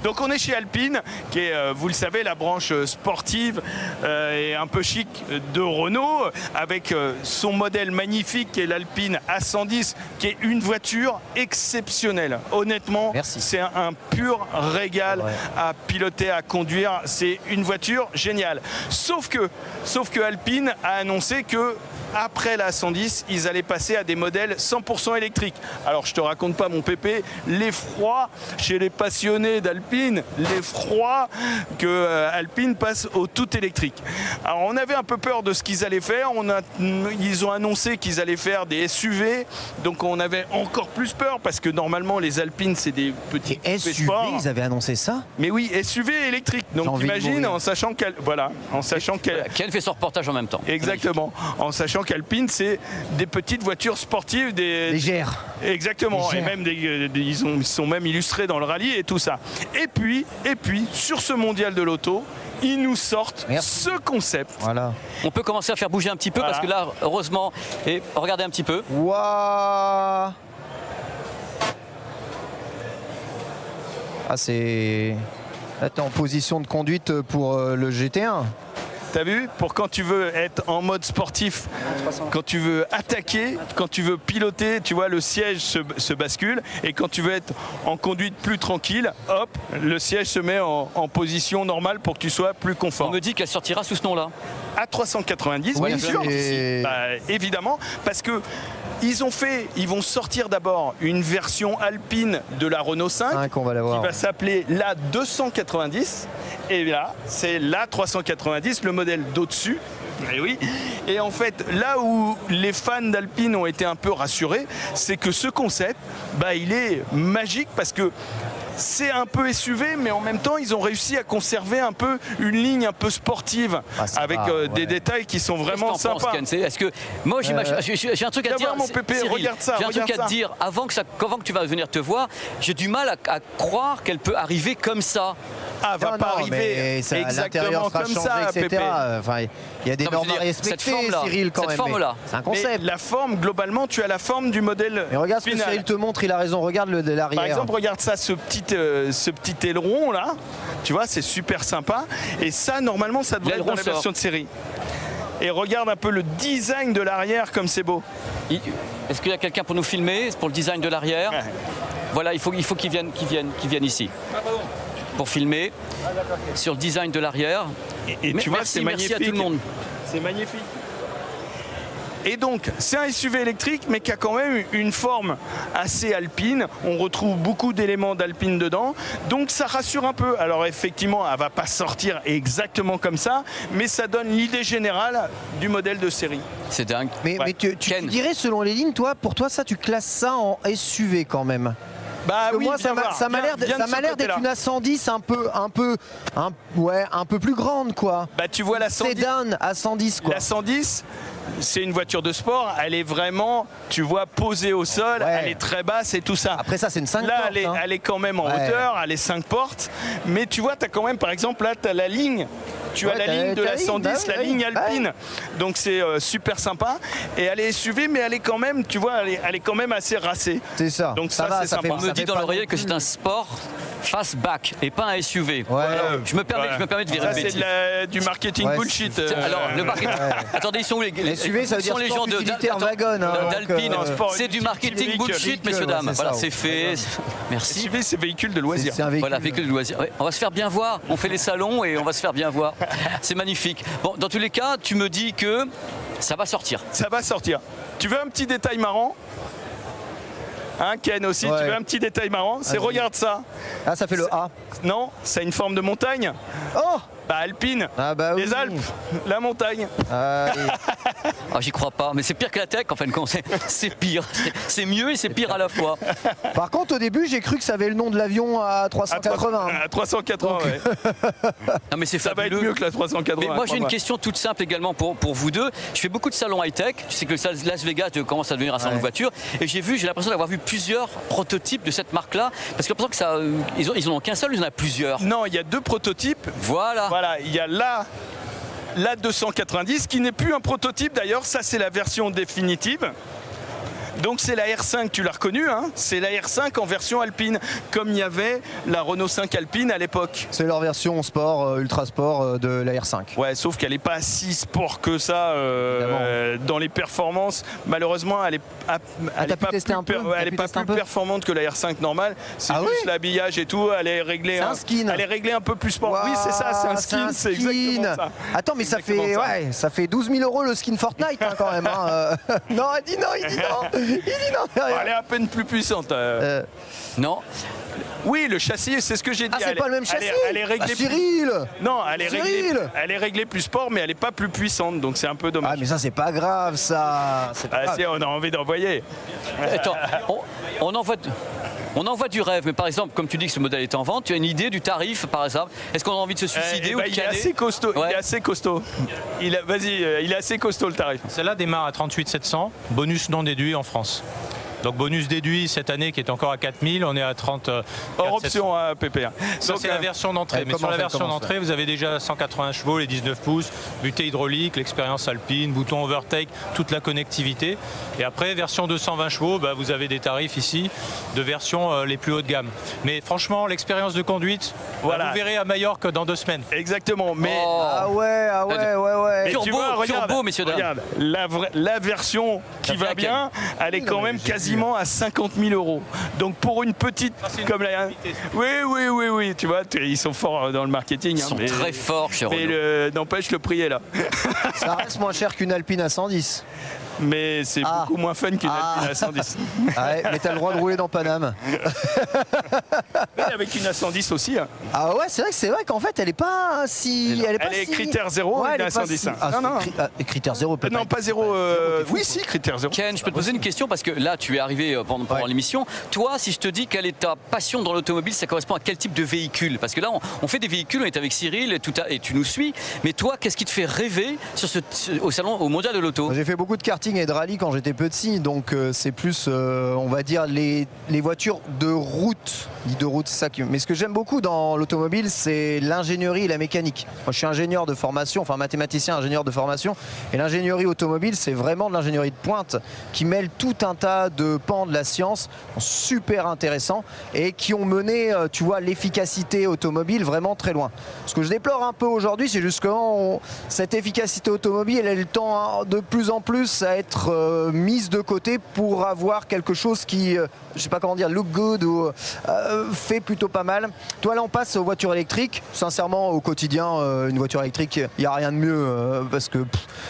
Donc on est chez Alpine, qui est, vous le savez, la branche sportive et un peu chic de Renault, avec son modèle magnifique qui est l'Alpine A110, qui est une voiture exceptionnelle. Honnêtement, c'est un pur régal à piloter, à conduire. C'est une voiture géniale. Sauf que Alpine a annoncé que après la 110, ils allaient passer à des modèles 100% électriques. Alors je te raconte pas, mon pépé, l'effroi chez les passionnés d'Alpine, l'effroi que Alpine passe au tout électrique. Alors on avait un peu peur de ce qu'ils allaient faire. Ils ont annoncé qu'ils allaient faire des SUV, donc on avait encore plus peur parce que normalement les Alpines c'est des petits SUV. sports. Ils avaient annoncé ça? Mais oui, SUV électrique. Donc imagine en sachant qu'elle, qu'elle fait son reportage en même temps. Exactement, en sachant qu'Alpine c'est des petites voitures sportives, légères. Exactement, légères. Et même ils sont même illustrés dans le rallye et tout ça. Et puis sur ce mondial de l'auto, ils nous sortent ce concept. Voilà. On peut commencer à faire bouger un petit peu parce que là, heureusement, et regardez un petit peu. Waouh! Ah, c'est... Là, t'es en position de conduite pour le GT1. T'as vu? Pour quand tu veux être en mode sportif, quand tu veux attaquer, quand tu veux piloter, tu vois, le siège se bascule. Et quand tu veux être en conduite plus tranquille, hop, le siège se met en position normale pour que tu sois plus confort. On me dit qu'elle sortira sous ce nom-là. A390, bien sûr. Évidemment, parce que ils vont sortir d'abord une version Alpine de la Renault 5 on va la voir. qui va s'appeler la 290. Et là, c'est la 390, le modèle d'au-dessus. Et oui. Et en fait, là où les fans d'Alpine ont été un peu rassurés, c'est que ce concept, il est magique parce que c'est un peu SUV, mais en même temps, ils ont réussi à conserver un peu une ligne un peu sportive, avec des détails qui sont vraiment sympas. Est-ce que moi, j'ai un truc à te dire, mon pépé, Cyril, regarde ça. J'ai un truc à te dire avant que tu vas venir te voir. J'ai du mal à croire qu'elle peut arriver comme ça. Ah, va pas arriver exactement comme ça, Pépé. Enfin, il y a des normes à respecter, Cyril, quand même. Cette forme-là. C'est un concept. Mais la forme, globalement, tu as la forme du modèle. Mais regarde final. ce que Cyril te montre, il a raison. Regarde de l'arrière. Par exemple, regarde ça, ce petit aileron là. Tu vois, c'est super sympa. Et ça, normalement, ça devrait être dans la version de série. Et regarde un peu le design de l'arrière, comme c'est beau. Est-ce qu'il y a quelqu'un pour nous filmer pour le design de l'arrière? Voilà, il faut qu'ils viennent ici. Pour filmer sur le design de l'arrière. Et tu vois, c'est magnifique. Merci à tout le monde. C'est magnifique. Et donc, c'est un SUV électrique, mais qui a quand même une forme assez alpine. On retrouve beaucoup d'éléments d'alpine dedans. Donc, ça rassure un peu. Alors, effectivement, elle ne va pas sortir exactement comme ça, mais ça donne l'idée générale du modèle de série. C'est dingue. Mais tu dirais, selon les lignes, pour toi, ça, tu classes ça en SUV quand même? Oui, moi, ça m'a l'air d'être une A110 un peu plus grande, quoi. Tu vois la 110. Sedan A110, quoi. La 110, c'est une voiture de sport. Elle est vraiment, tu vois, posée au sol. Elle est très basse et tout ça. Après ça, c'est une 5 là, portes. Elle est quand même en hauteur. Elle est 5 portes. Mais tu vois, tu as quand même, par exemple, là, tu as la ligne. Tu as la ligne de la 110, la ligne alpine. Donc c'est super sympa. Et elle est SUV, mais elle est quand même, tu vois, elle est quand même assez racée. C'est ça. Donc ça c'est sympa. On me dit dans l'oreillette que c'est un sport fastback et pas un SUV. Je me permets de virer ça, une bêtise. C'est du marketing bullshit. Alors, le marketing. Attendez, ils sont où les SUV, ça veut dire gens d'Alpine. C'est du marketing bullshit, messieurs, dames. Voilà, c'est fait. Merci. SUV, c'est véhicule de loisir. Voilà, véhicule de loisir. On va se faire bien voir. On fait les salons et on va se faire bien voir. C'est magnifique. Bon, dans tous les cas, tu me dis que ça va sortir. Ça va sortir. Tu veux un petit détail marrant? Hein, Ken aussi, tu veux un petit détail marrant? C'est regarde ça. Ah, ça fait le A. Non, ça a une forme de montagne. Oh! Alpine, oui. les Alpes, la montagne. J'y crois pas, mais c'est pire que la tech en fin de compte. C'est pire, c'est mieux et c'est pire à la fois. Par contre, au début, j'ai cru que ça avait le nom de l'avion à 380. À 380, ouais. Non, mais ça va être mieux que la 380. Mais moi, j'ai une question toute simple également pour vous deux. Je fais beaucoup de salons high-tech. Tu sais que Las Vegas commence à devenir un salon de voitures. Et j'ai l'impression d'avoir vu plusieurs prototypes de cette marque-là. Parce que j'ai l'impression qu'ils en ont qu'un seul, ils en ont plusieurs. Non, il y a 2 prototypes. Voilà. Il y a la 290 qui n'est plus un prototype d'ailleurs, ça c'est la version définitive. Donc c'est la R5, tu l'as reconnu, hein, c'est la R5 en version alpine, comme il y avait la Renault 5 Alpine à l'époque. C'est leur version sport, ultra sport de la R5. Ouais, sauf qu'elle n'est pas si sport que ça dans les performances. Malheureusement, elle n'est pas plus performante que la R5 normale. C'est juste l'habillage et tout. Elle est réglée. C'est un skin. Elle est réglée un peu plus sport. Oui, c'est ça, c'est un skin. C'est exactement ça. Attends, mais ça fait 12 000 € le skin Fortnite hein, quand même. Hein. Non, il dit non. Elle est à peine plus puissante. Non. Oui, le châssis, c'est ce que j'ai dit. C'est pas le même châssis. Elle est réglée. Cyril. Non, elle est réglée plus sport, mais elle n'est pas plus puissante, donc c'est un peu dommage. Ah, mais ça, c'est pas grave, ça. Si, on a envie d'envoyer. Attends, on envoie du rêve, mais par exemple, comme tu dis que ce modèle est en vente, tu as une idée du tarif, par exemple? Est-ce qu'on a envie de se suicider ou de il est caler? assez costaud. Ouais. Il est assez costaud. Il est assez costaud le tarif. Celle-là démarre à 38 700, bonus non déduit en France. Donc bonus déduit cette année qui est encore à 4000, on est à 30. Hors option à PPA. Ça c'est la version d'entrée. Mais sur la version d'entrée, vous avez déjà 180 chevaux, les 19 pouces, butée hydraulique, l'expérience alpine, bouton overtake, toute la connectivité. Et après, version 220 chevaux, vous avez des tarifs ici de versions les plus haut de gamme. Mais franchement, l'expérience de conduite, vous verrez à Majorque dans 2 semaines. Exactement. Mais Ah ouais. Mais tu vois, turbo, messieurs dames. Regarde, la version qui va bien, elle est quand même quasiment à 50 000 €. Donc pour une petite comme la... Oui, tu vois, ils sont forts dans le marketing. Ils sont très forts chez Renault. Mais n'empêche, le prix est là. Ça reste moins cher qu'une Alpine à 110. Mais c'est beaucoup moins fun qu'une Alpine à 110. Ouais, mais t'as le droit de rouler dans Paname. Mais avec une A110 aussi. Hein. Ah ouais, c'est vrai qu'en fait, elle est pas si... Elle est critère 0, ouais, une A110. non. Critère 0 peut non, pas 0. Oui, si, critère 0. Ken, je peux te poser une question parce que là, tu es arrivé pendant l'émission. Toi, si je te dis quelle est ta passion dans l'automobile, ça correspond à quel type de véhicule? Parce que là, on fait des véhicules, on est avec Cyril et tu nous suis. Mais toi, qu'est-ce qui te fait rêver au mondial de l'auto? J'ai fait beaucoup de karting et de rallye quand j'étais petit, donc c'est plus, on va dire, les voitures de route. C'est ça mais ce que j'aime beaucoup dans l'automobile, c'est l'ingénierie et la mécanique. Moi, je suis ingénieur de formation, enfin mathématicien, ingénieur de formation, et l'ingénierie automobile, c'est vraiment de l'ingénierie de pointe qui mêle tout un tas de pans de la science super intéressants et qui ont mené, tu vois, l'efficacité automobile vraiment très loin. Ce que je déplore un peu aujourd'hui, c'est justement cette efficacité automobile, elle tend de plus en plus à être mise de côté pour avoir quelque chose qui, je sais pas comment dire, look good ou fait plutôt pas mal. Toi, là, on passe aux voitures électriques. Sincèrement, au quotidien, une voiture électrique, il n'y a rien de mieux parce que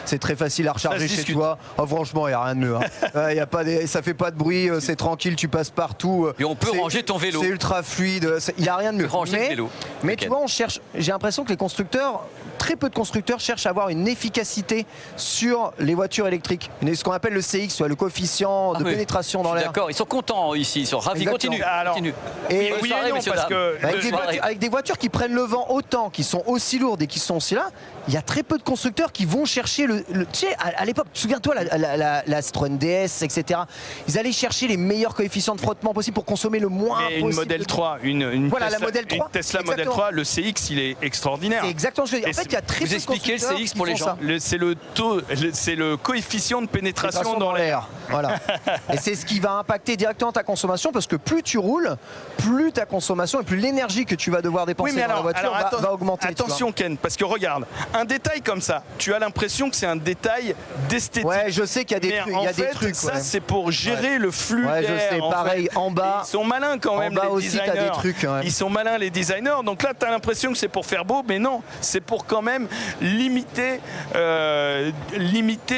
c'est très facile à recharger chez toi. Oh, franchement, il n'y a rien de mieux. Hein. Y a pas ça fait pas de bruit, c'est tranquille, tu passes partout. Et on peut ranger ton vélo. C'est ultra fluide, il n'y a rien de mieux. Mais okay. Tu vois, j'ai l'impression que les constructeurs, très peu de constructeurs cherchent à avoir une efficacité sur les voitures électriques. Ce qu'on appelle le CX, le coefficient de pénétration dans l'air. D'accord, ils sont contents ici, ils sont ravis. Continue. Et oui et non, parce que avec des voitures qui prennent le vent autant, qui sont aussi lourdes et qui sont aussi là, il y a très peu de constructeurs qui vont chercher tu sais, à l'époque, souviens-toi, la Citroën DS, etc. Ils allaient chercher les meilleurs coefficients de frottement possible pour consommer le moins possible. Une Model 3, voilà, la Model 3. Une Tesla Model 3, le CX, il est extraordinaire. C'est exactement ce que je dis. En fait, il y a très peu de constructeurs le CX pour les gens. C'est le coefficient de pénétration dans l'air. Voilà. Et c'est ce qui va impacter directement ta consommation parce que plus tu roules, plus ta consommation et plus l'énergie que tu vas devoir dépenser dans la voiture va augmenter. Attention Ken, parce que regarde, un détail comme ça, tu as l'impression que c'est un détail d'esthétique. Ouais, je sais qu'il y a des trucs. En fait, ça c'est pour gérer le flux d'air. Je sais, pareil, en bas. Ils sont malins quand même, en bas les aussi, designers. T'as des trucs, ouais. Ils sont malins les designers. Donc là, tu as l'impression que c'est pour faire beau, mais non, c'est pour quand même limiter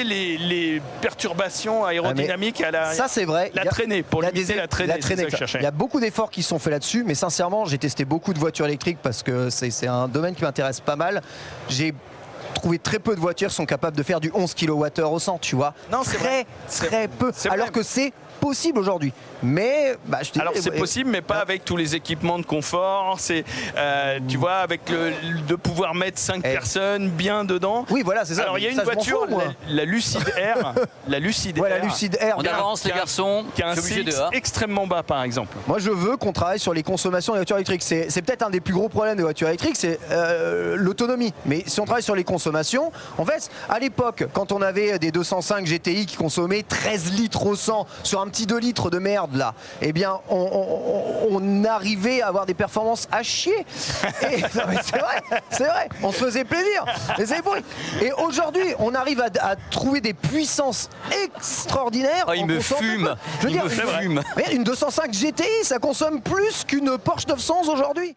les perturbations aérodynamiques à la. Ça c'est vrai. La traînée, pour limiter la traînée. Il y a beaucoup d'efforts qui sont faits là-dessus, mais sincèrement, j'ai testé beaucoup de voitures électriques parce que c'est un domaine qui m'intéresse pas mal. J'ai trouvé très peu de voitures qui sont capables de faire du 11 kWh au 100, tu vois. Non, très peu. Alors que c'est possible aujourd'hui. Mais alors c'est possible, mais pas avec tous les équipements de confort. C'est tu vois, avec de pouvoir mettre 5 personnes bien dedans. Oui, voilà, c'est ça. Alors il y a une voiture, la Lucid Air, la Lucid Air. On avance les garçons. Qui a un CX extrêmement bas, par exemple. Moi, je veux qu'on travaille sur les consommations des voitures électriques. C'est peut-être un des plus gros problèmes des voitures électriques, c'est l'autonomie. Mais si on travaille sur les consommations, en fait, à l'époque, quand on avait des 205 GTI qui consommaient 13 litres au 100 sur un petit 2 litres de merde là, eh bien, on arrivait à avoir des performances à chier. C'est vrai, on se faisait plaisir. Et aujourd'hui, on arrive à trouver des puissances extraordinaires. Oh, il me fume. Je veux dire, une 205 GTI, ça consomme plus qu'une Porsche 911 aujourd'hui.